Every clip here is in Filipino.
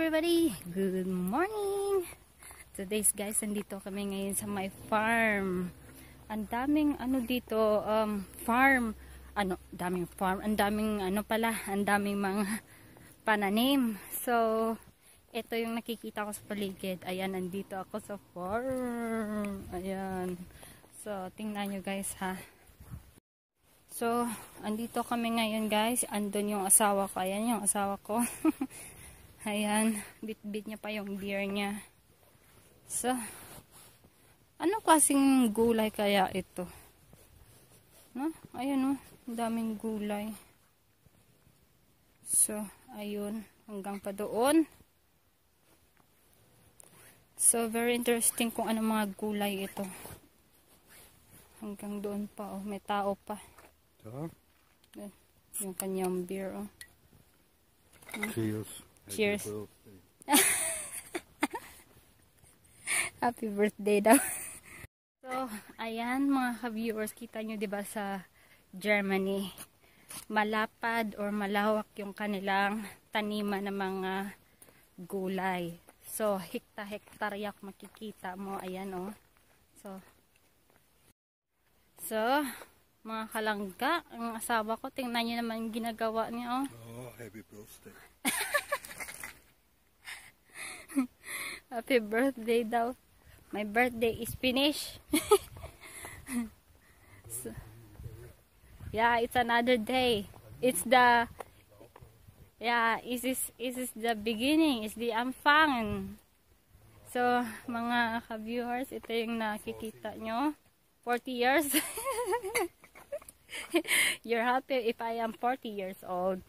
everybody! Good morning! Today's guys, nandito kami ngayon sa my farm. Ang daming dito, farm. Daming farm. Ang daming ang daming mga pananim. So, ito yung nakikita ko sa paligid. Ayan, nandito ako sa farm. Ayan. So, tingnan nyo guys ha. So, andito kami ngayon guys. Andun yung asawa ko. Ayan yung asawa ko. Ayan, bit-bit niya pa yung beer niya. So, ano kasing gulay kaya ito? No? Ayun ang daming gulay. So, ayun, hanggang pa doon. So, very interesting kung ano mga gulay ito. Hanggang doon pa, oh, may tao pa. So? Yung kanyang beer, oh. Cheers. Cheers. Happy birthday daw. So, ayan mga ka-viewers, kita nyo diba sa Germany, malapad or malawak yung kanilang taniman ng mga gulay. So, hekta-hektarya makikita mo. Ayan oh. So, mga kalangga, ang asawa ko, tingnan nyo naman yung ginagawa niya oh. Oh, happy birthday. Happy birthday daw. My birthday is finished. So, yeah, it's another day. It's the is the beginning, it's the Anfang. So, mga ka-viewers, ito yung nakikita nyo. 40 years. You're happy if I am 40 years old.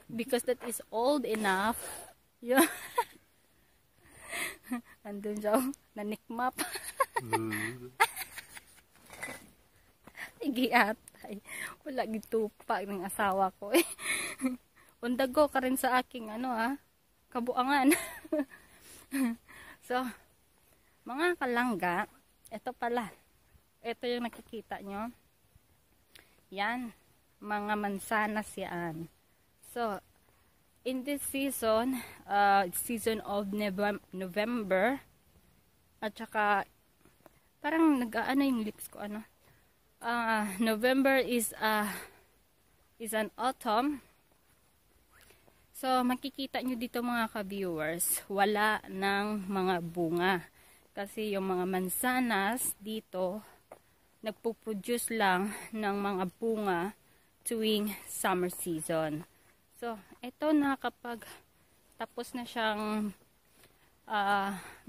Because that is old enough. Yeah. Andun siya, nanikmap. Igiatay. Wala gitupa ng asawa ko eh. Undago ka rin sa aking kabuangan. So, mga kalangga, ito pala. Ito yung nakikita nyo. Yan, mga mansanas yan. So, in this season, season of November, at saka, parang nag-ano yung lips ko, November is an autumn. So, makikita nyo dito mga ka-viewers, wala ng mga bunga. Kasi yung mga mansanas dito, nagpo-produce lang ng mga bunga tuwing summer season. So, ito na kapag tapos na siyang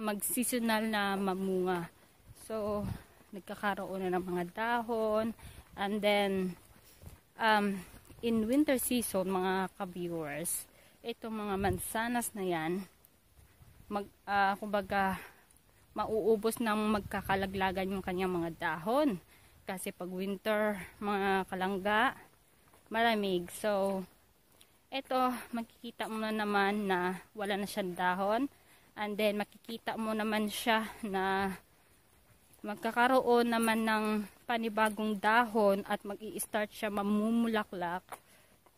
mag-seasonal na mamunga. So, nagkakaroon na ng mga dahon. And then, in winter season, mga ka-viewers, itong mga mansanas na yan, kumbaga, mauubos ng magkakalaglagan yung kanyang mga dahon. Kasi pag winter, mga kalangga, malamig. So, ito, makikita mo na naman na wala na siyang dahon. And then, makikita mo naman siya na magkakaroon naman ng panibagong dahon at mag-i-start siya mamumulaklak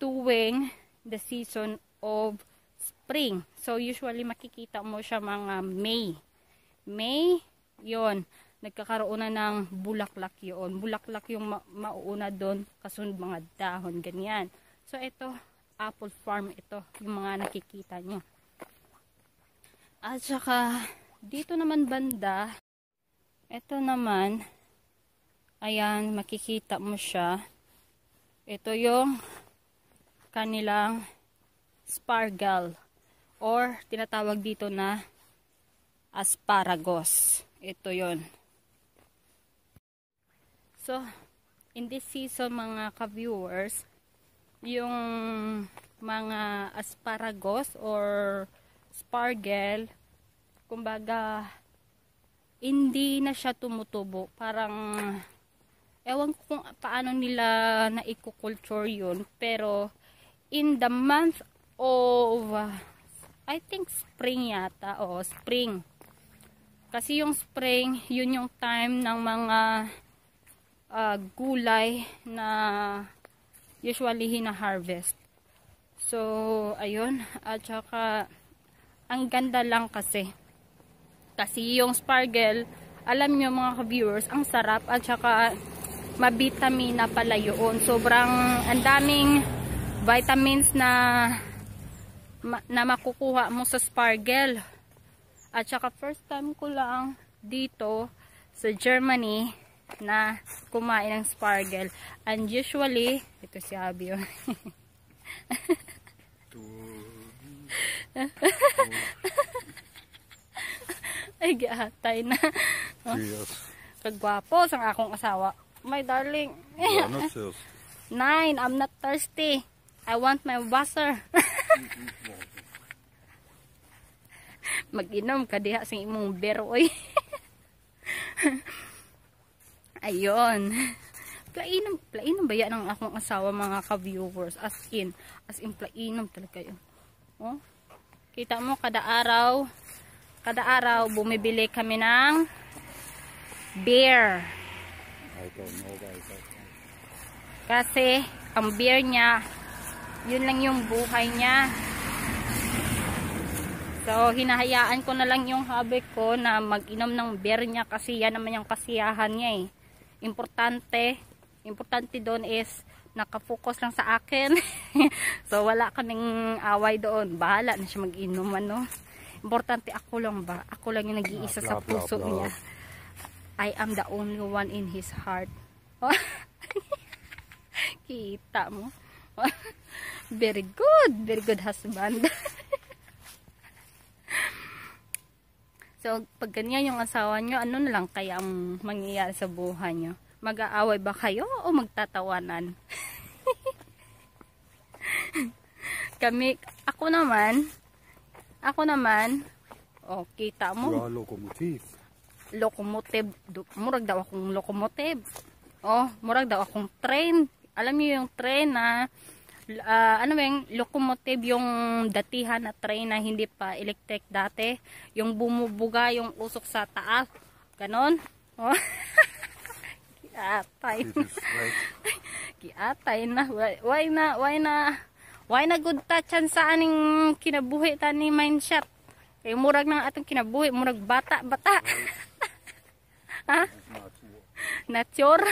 tuwing the season of spring. So, usually makikita mo siya mga May. May, yon nagkakaroon na ng bulaklak yun. Bulaklak yung mauuna doon, kasunod mga dahon, ganyan. So, ito, apple farm ito, yung mga nakikita nyo. At saka, dito naman banda, ito naman, ayan, makikita mo siya. Ito yung kanilang spargal, or tinatawag dito na asparagus. Ito yon. So, in this season mga ka-viewers, yung mga asparagus or spargel, kumbaga, hindi na siya tumutubo. Parang, ewan ko kung paano nila na-culture yun. Pero, in the month of, I think spring yata, o spring. Kasi yung spring, yun yung time ng mga gulay na usually hina-harvest. So, ayun. At saka, ang ganda lang kasi. Kasi yung spargel, alam nyo mga ka-viewers, ang sarap. At saka, mabitamina pala yun. Sobrang, ang daming vitamins na makukuha mo sa spargel. At saka, first time ko lang dito sa Germany na kumain ng spargel. And usually, ito si Abby. Ay, giatay na. Cheers. Kagwapo sang akong asawa. My darling. You are not thirsty. 9, I'm not thirsty. I want my water. Mag-inom ka diha sa imong beer, oy. Ayun. Plainom ba yan ang akong asawa, mga ka-viewers? As in plainom talaga yun. Oh? Kita mo, kada araw, bumibili kami ng beer. I don't know guys. Kasi, ang beer niya, yun lang yung buhay niya. So, hinahayaan ko na lang yung hubby ko na mag-inom ng beer niya kasi yan naman yung kasiyahan niya eh. Importante doon is nakafocus lang sa akin. So, wala kaming away doon. Bahala na siya mag-inom, ano. Importante ako lang ba? Ako lang yung nag-iisa sa puso niya. I am the only one in his heart. Kita mo. Very good husband. So, pag ganyan yung asawa nyo, ano na lang kaya ang mangyayari sa buhay nyo? Mag-aaway ba kayo o magtatawanan? Ako naman, oh, kita mo. You are locomotive. Locomotive, murag daw akong locomotive. Oh, murag daw akong train. Alam niyo yung train na, ano ba yung locomotive, yung datihan na train na hindi pa electric dati. Yung bumubuga, yung usok sa taas. Ganon. Oh. Kiatay. Kiatay na. Why na good touchan sa aning kinabuhi ta ni mindset. Kay murag ng atong kinabuhi, murag bata. Ha? Nature.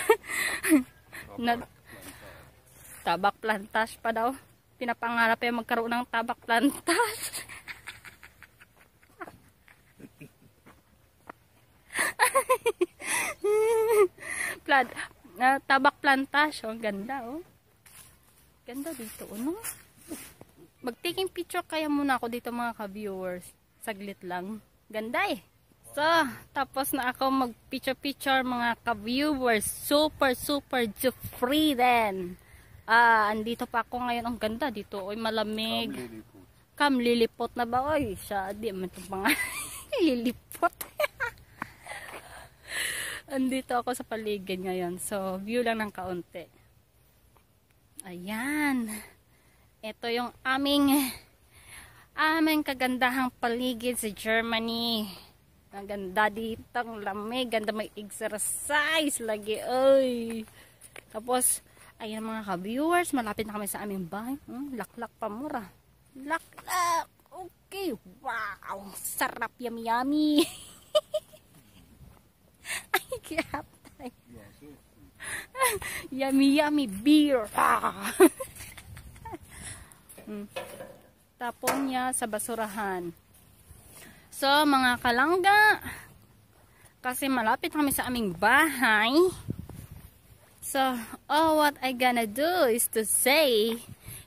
Tabak plantas pa daw. Pinapangarap yung magkaroon ng tabak plantas. Tabak plantas. Oh, ganda oh. Ganda dito, no? Mag-taking picture kaya muna ako dito mga ka-viewers. Saglit lang. Ganda eh. So, tapos na ako mag-picture mga ka-viewers. Super free then. Andito pa ako ngayon. Ang ganda dito. Oy, malamig. Kam lilipot na ba? Oy, siya. Di man ito pa nga. Lilipot. Andito ako sa paligid ngayon. So, view lang ng kaunti. Ayan. Ito yung aming kagandahang paligid sa Germany. Ang ganda dito. Ang lamig. Ganda may exercise lagi. Oy. Tapos, ayan mga ka-viewers, malapit na kami sa aming bahay. Laklak pa mura. Laklak. Okay. Wow. Sarap. Yummy. Ay, kiyapay. Yummy beer. Tapon niya sa basurahan. So, mga kalangga, kasi malapit kami sa aming bahay. So, what I gonna do is to say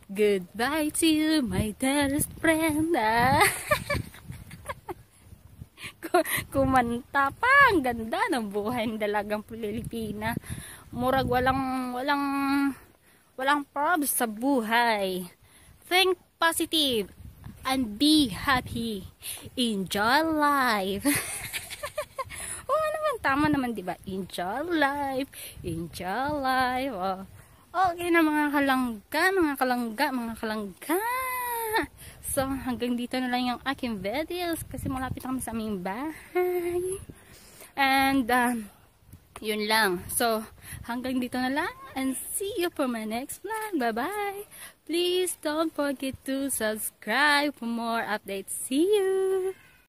goodbye to you, my dearest friend. Kumanta pa, ang ganda ng buhay ng dalagang Pilipina. Murag walang problems sa buhay. Think positive and be happy. Enjoy life. Oo naman, tama naman, diba? Enjoy life. Enjoy life. Oh. Okay na mga kalangga. So, hanggang dito na lang yung aking videos kasi malapit kami sa aming bahay. And, Yun lang. So, hanggang dito na lang. And see you for my next vlog. Bye-bye. Please don't forget to subscribe for more updates. See you!